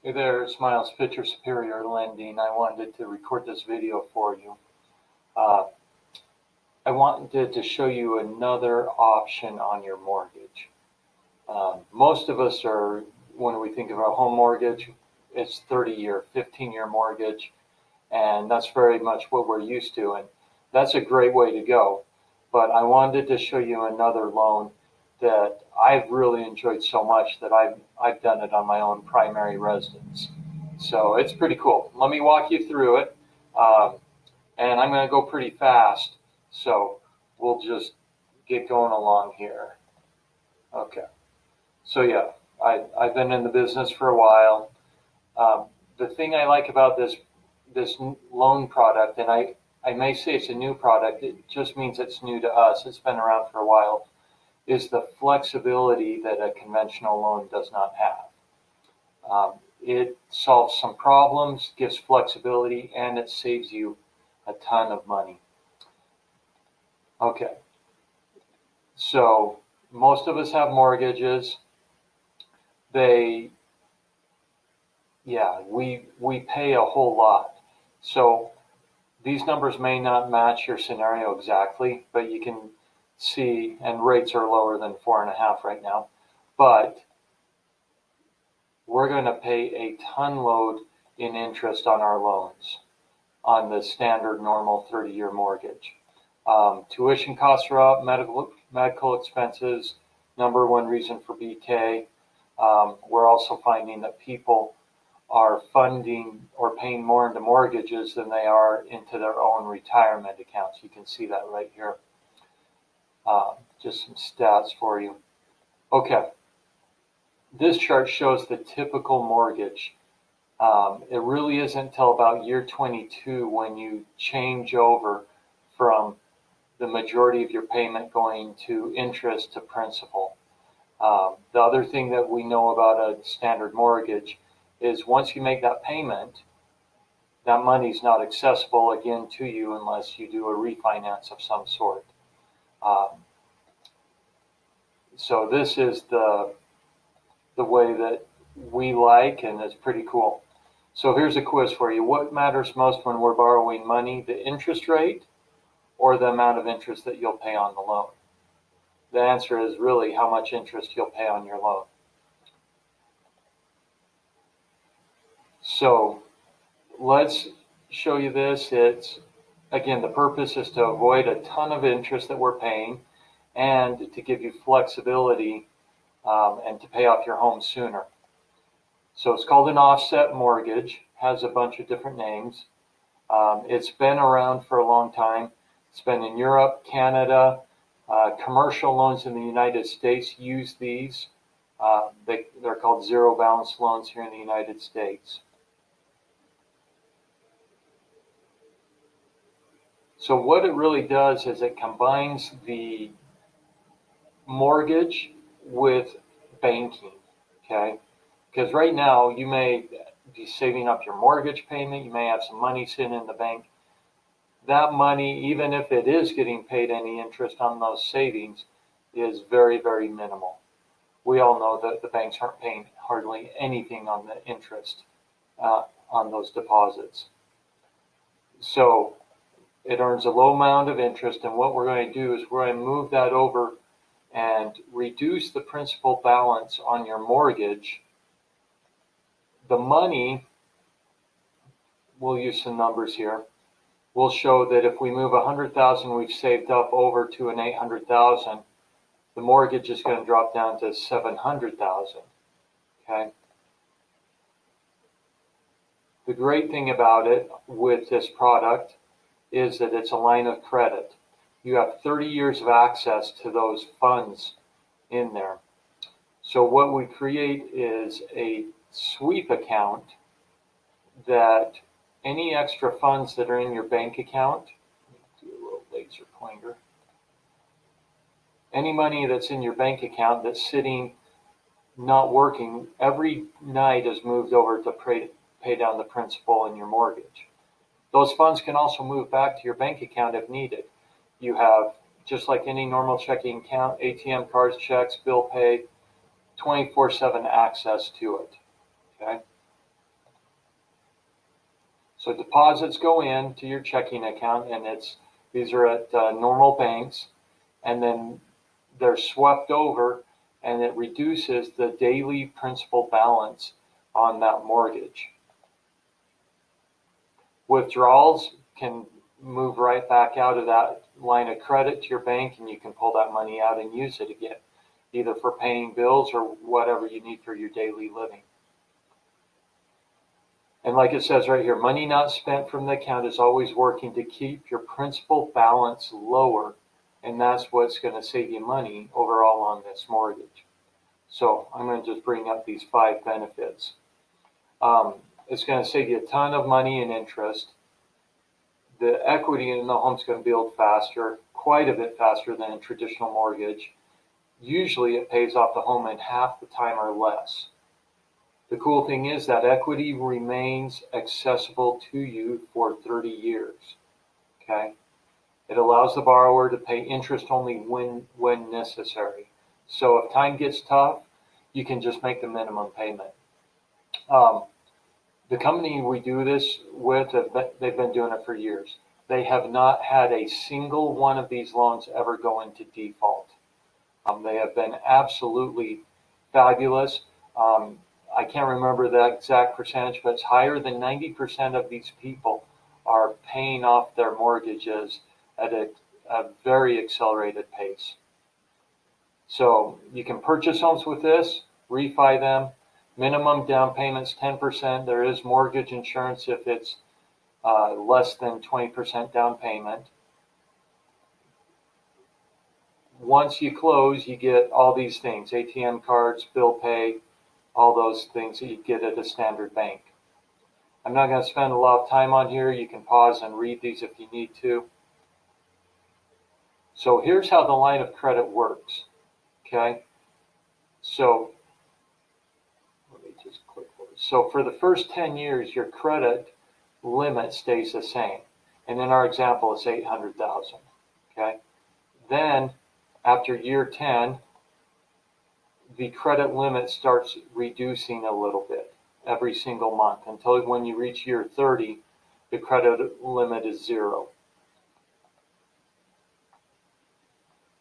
Hey there, it's Miles Pitcher, Superior Lending. I wanted to record this video for you. Uh, I wanted to show you another option on your mortgage. Most of us are, when we think of a home mortgage, it's 30-year, 15-year mortgage, and that's very much what we're used to, and that's a great way to go. But I wanted to show you another loan that I've really enjoyed so much that I've done it on my own primary residence. So it's pretty cool. Let me walk you through it, um, and I'm going to go pretty fast, so we'll just get going along here. Okay. So yeah, I've been in the business for a while. The thing I like about this loan product, and I may say it's a new product, it just means it's new to us. It's been around for a while, is the flexibility that a conventional loan does not have. It solves some problems, gives flexibility, and it saves you a ton of money. Okay, so most of us have mortgages. We pay a whole lot. So these numbers may not match your scenario exactly, but you can see, and rates are lower than 4.5 right now, but we're going to pay a ton load in interest on our loans on the standard normal 30-year mortgage. Tuition costs are up, medical expenses, number one reason for BK. We're also finding that people are funding or paying more into mortgages than they are into their own retirement accounts. You can see that right here. Just some stats for you. Okay, this chart shows the typical mortgage. It really isn't until about year 22 when you change over from the majority of your payment going to interest to principal. The other thing that we know about a standard mortgage is once you make that payment, that money's not accessible again to you unless you do a refinance of some sort. So this is the way that we like, and it's pretty cool. So here's a quiz for you. What matters most when we're borrowing money, the interest rate or the amount of interest that you'll pay on the loan? The answer is really how much interest you'll pay on your loan. So let's show you this. It's, again, the purpose is to avoid a ton of interest that we're paying and to give you flexibility and to pay off your home sooner. So it's called an offset mortgage, has a bunch of different names. It's been around for a long time. It's been in Europe, Canada. Commercial loans in the United States use these. They're called zero balance loans here in the United States. So what it really does is it combines the mortgage with banking, okay? Because right now you may be saving up your mortgage payment, you may have some money sitting in the bank. That money, even if it is getting paid any interest on those savings, is very, very minimal. We all know that the banks aren't paying hardly anything on the interest on those deposits. So it earns a low amount of interest, and what we're going to do is we're going to move that over and reduce the principal balance on your mortgage. The money, we'll use some numbers here, will show that if we move 100,000 we've saved up over to an 800,000, the mortgage is going to drop down to 700,000. Okay. The great thing about it with this product is that it's a line of credit. You have 30 years of access to those funds in there. So what we create is a sweep account that any extra funds that are in your bank account, do a little laser pointer, any money that's in your bank account that's sitting not working, every night is moved over to pay down the principal in your mortgage. Those funds can also move back to your bank account if needed. You have, just like any normal checking account, ATM cards, checks, bill pay, 24/7 access to it. Okay. So deposits go into your checking account, and these are at normal banks, and then they're swept over, and it reduces the daily principal balance on that mortgage. Withdrawals can move right back out of that line of credit to your bank, and you can pull that money out and use it again, either for paying bills or whatever you need for your daily living. And like it says right here, money not spent from the account is always working to keep your principal balance lower, and that's what's going to save you money overall on this mortgage. So I'm going to just bring up these 5 benefits. It's going to save you a ton of money in interest. The equity in the home is going to build faster, quite a bit faster than a traditional mortgage. Usually it pays off the home in half the time or less. The cool thing is that equity remains accessible to you for 30 years. Okay? It allows the borrower to pay interest only when necessary. So if time gets tough, you can just make the minimum payment. The company we do this with, they've been doing it for years. They have not had a single one of these loans ever go into default. They have been absolutely fabulous. I can't remember the exact percentage, but it's higher than 90% of these people are paying off their mortgages at a very accelerated pace. So you can purchase homes with this, refi them. Minimum down payment's 10%. There is mortgage insurance if it's less than 20% down payment. Once you close, you get all these things: ATM cards, bill pay, all those things that you get at a standard bank. I'm not going to spend a lot of time on here. You can pause and read these if you need to. So here's how the line of credit works. Okay, so let me just click over. So for the first 10 years, your credit limit stays the same. And in our example, it's 800,000. Okay, then after year 10, the credit limit starts reducing a little bit every single month until when you reach year 30, the credit limit is 0.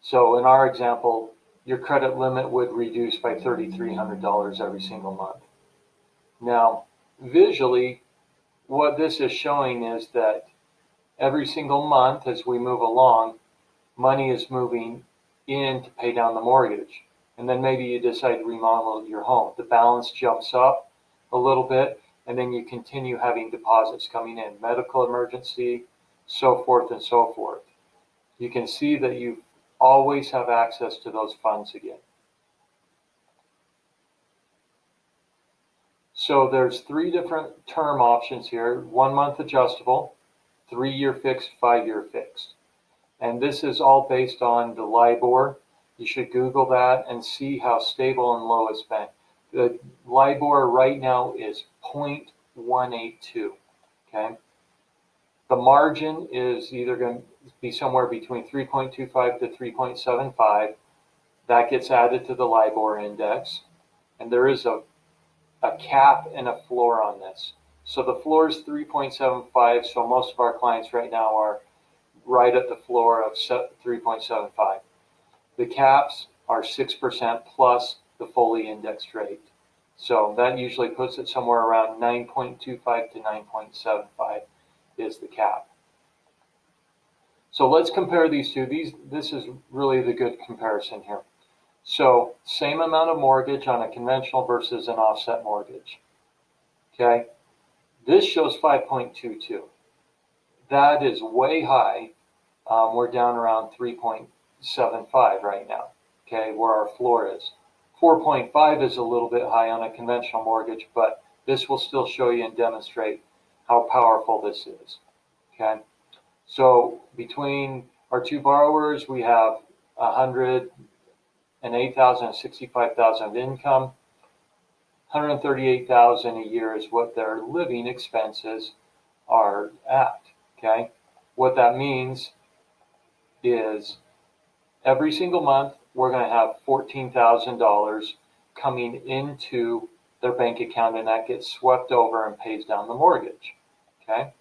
So in our example, your credit limit would reduce by $3,300 every single month. Now, visually, what this is showing is that every single month as we move along, money is moving in to pay down the mortgage. And then maybe you decide to remodel your home. The balance jumps up a little bit, and then you continue having deposits coming in, medical emergency, so forth and so forth. You can see that you always have access to those funds again. So there's 3 different term options here: 1 month adjustable, 3-year fixed, 5-year fixed. And this is all based on the LIBOR. You should Google that and see how stable and low it's been. The LIBOR right now is 0.182. Okay. The margin is either going to be somewhere between 3.25 to 3.75. That gets added to the LIBOR index. And there is a cap and a floor on this. So the floor is 3.75. So most of our clients right now are right at the floor of 3.75. The caps are 6% plus the fully indexed rate. So that usually puts it somewhere around 9.25 to 9.75 is the cap. So let's compare these two. This is really the good comparison here. So same amount of mortgage on a conventional versus an offset mortgage. Okay, this shows 5.22. That is way high. We're down around 3.75 right now, okay, where our floor is. 4.5 is a little bit high on a conventional mortgage, but this will still show you and demonstrate how powerful this is, okay? So between our 2 borrowers, we have 108,000 and 65,000 of income. 138,000 a year is what their living expenses are at, okay? What that means is every single month we're going to have $14,000 coming into their bank account, and that gets swept over and pays down the mortgage. Okay.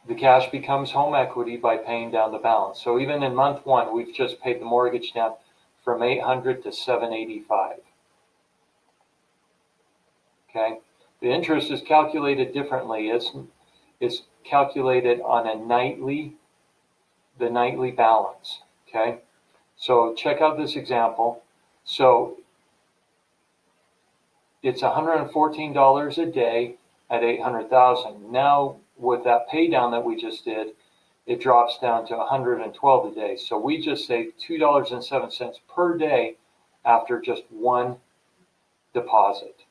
The cash becomes home equity by paying down the balance. So even in month one, we've just paid the mortgage down from 800 to 785. Okay. The interest is calculated differently. It's calculated on the nightly balance. Okay. So check out this example. So it's $114 a day at 800,000. Now with that pay down that we just did, it drops down to 112 a day. So we just saved $2.07 per day after just one deposit.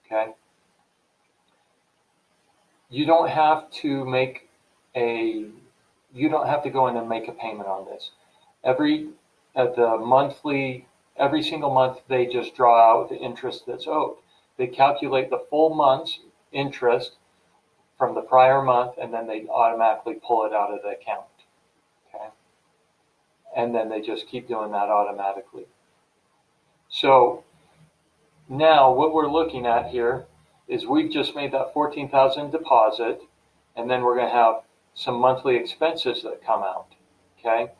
Okay. You don't have to go in and make a payment on this. Every single month they just draw out the interest that's owed. They calculate the full month's interest from the prior month, and then they automatically pull it out of the account. Okay. And then they just keep doing that automatically. So now what we're looking at here is we've just made that 14,000 deposit, and then we're going to have some monthly expenses that come out. Okay.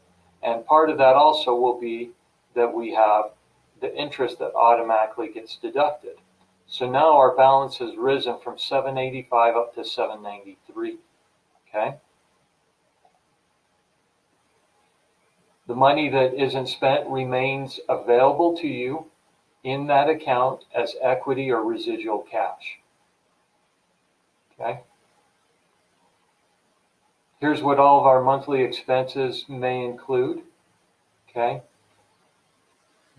And part of that also will be that we have the interest that automatically gets deducted. So now our balance has risen from 785 up to 793. Okay. The money that isn't spent remains available to you in that account as equity or residual cash. Okay. Here's what all of our monthly expenses may include. Okay.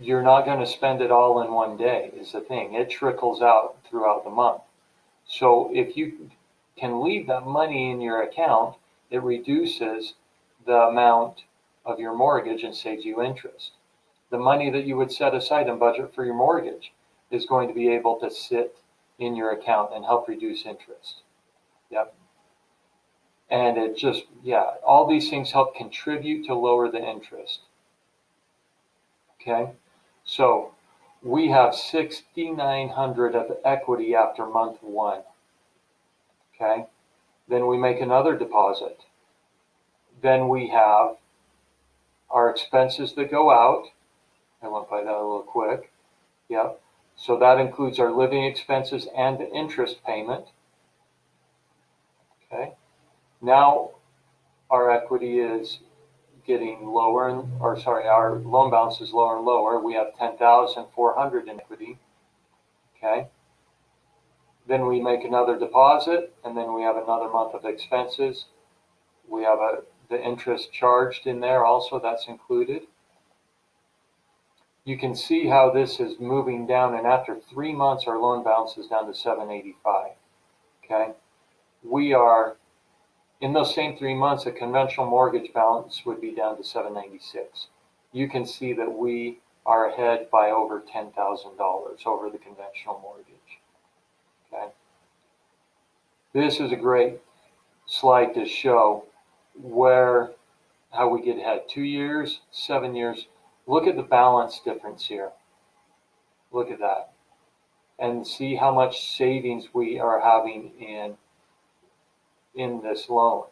You're not going to spend it all in one day is the thing. It trickles out throughout the month. So if you can leave that money in your account, it reduces the amount of your mortgage and saves you interest. The money that you would set aside and budget for your mortgage is going to be able to sit in your account and help reduce interest. Yep. And it just, all these things help contribute to lower the interest. Okay. So we have 6,900 of equity after month one. Okay. Then we make another deposit. Then we have our expenses that go out. I went by that a little quick. Yep. So that includes our living expenses and the interest payment. Okay. Now our equity is getting lower, our loan balance is lower and lower. We have 10,400 in equity. Okay. Then we make another deposit, and then we have another month of expenses. We have the interest charged in there also, that's included. You can see how this is moving down, and after 3 months, our loan balance is down to 785. Okay. We are, in those same 3 months, a conventional mortgage balance would be down to 796. You can see that we are ahead by over $10,000 over the conventional mortgage. Okay. This is a great slide to show how we get ahead. 2 years, 7 years. Look at the balance difference here. Look at that. And see how much savings we are having in this loan.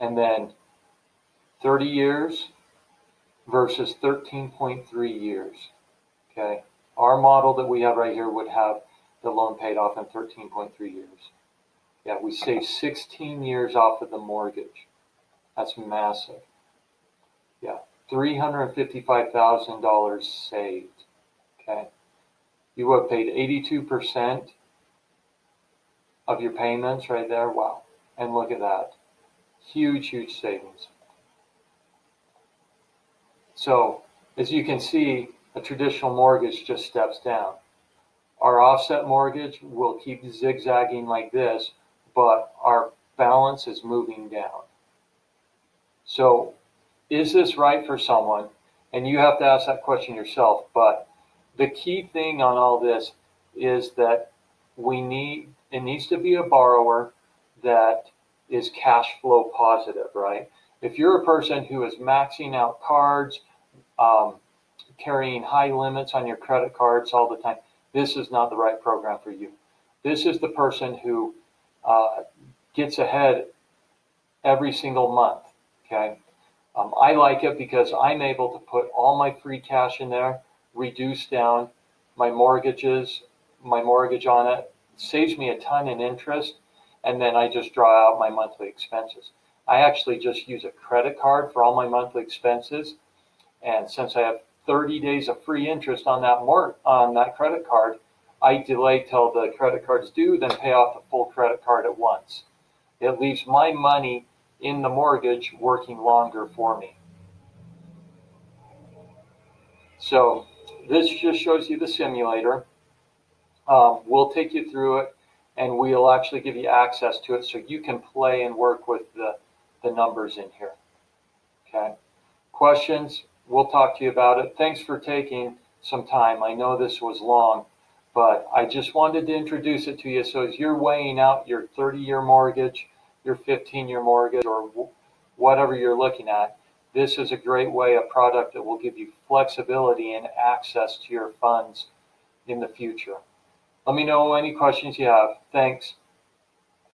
And then 30 years versus 13.3 years. Okay. Our model that we have right here would have the loan paid off in 13.3 years. Yeah, we saved 16 years off of the mortgage. That's massive. Yeah, $355,000 saved. Okay. You would have paid 82% of your payments right there. Wow. And look at that. Huge, huge savings. So, as you can see, a traditional mortgage just steps down. Our offset mortgage will keep zigzagging like this, but our balance is moving down. So, is this right for someone? And you have to ask that question yourself. But the key thing on all this is that it needs to be a borrower that is cash flow positive, right? If you're a person who is maxing out cards, carrying high limits on your credit cards all the time, this is not the right program for you. This is the person who uh, gets ahead every single month. Okay. I like it because I'm able to put all my free cash in there, reduce down my mortgages, my mortgage on it, saves me a ton in interest, and then I just draw out my monthly expenses. I actually just use a credit card for all my monthly expenses, and since I have 30 days of free interest on that credit card, I delay till the credit card's due, then pay off the full credit card at once. It leaves my money in the mortgage working longer for me. So this just shows you the simulator. We'll take you through it, and we'll actually give you access to it so you can play and work with the numbers in here. Okay. Questions? We'll talk to you about it. Thanks for taking some time. I know this was long, but I just wanted to introduce it to you. So as you're weighing out your 30-year mortgage, your 15-year mortgage, or whatever you're looking at, this is a great way, a product that will give you flexibility and access to your funds in the future. Let me know any questions you have. Thanks.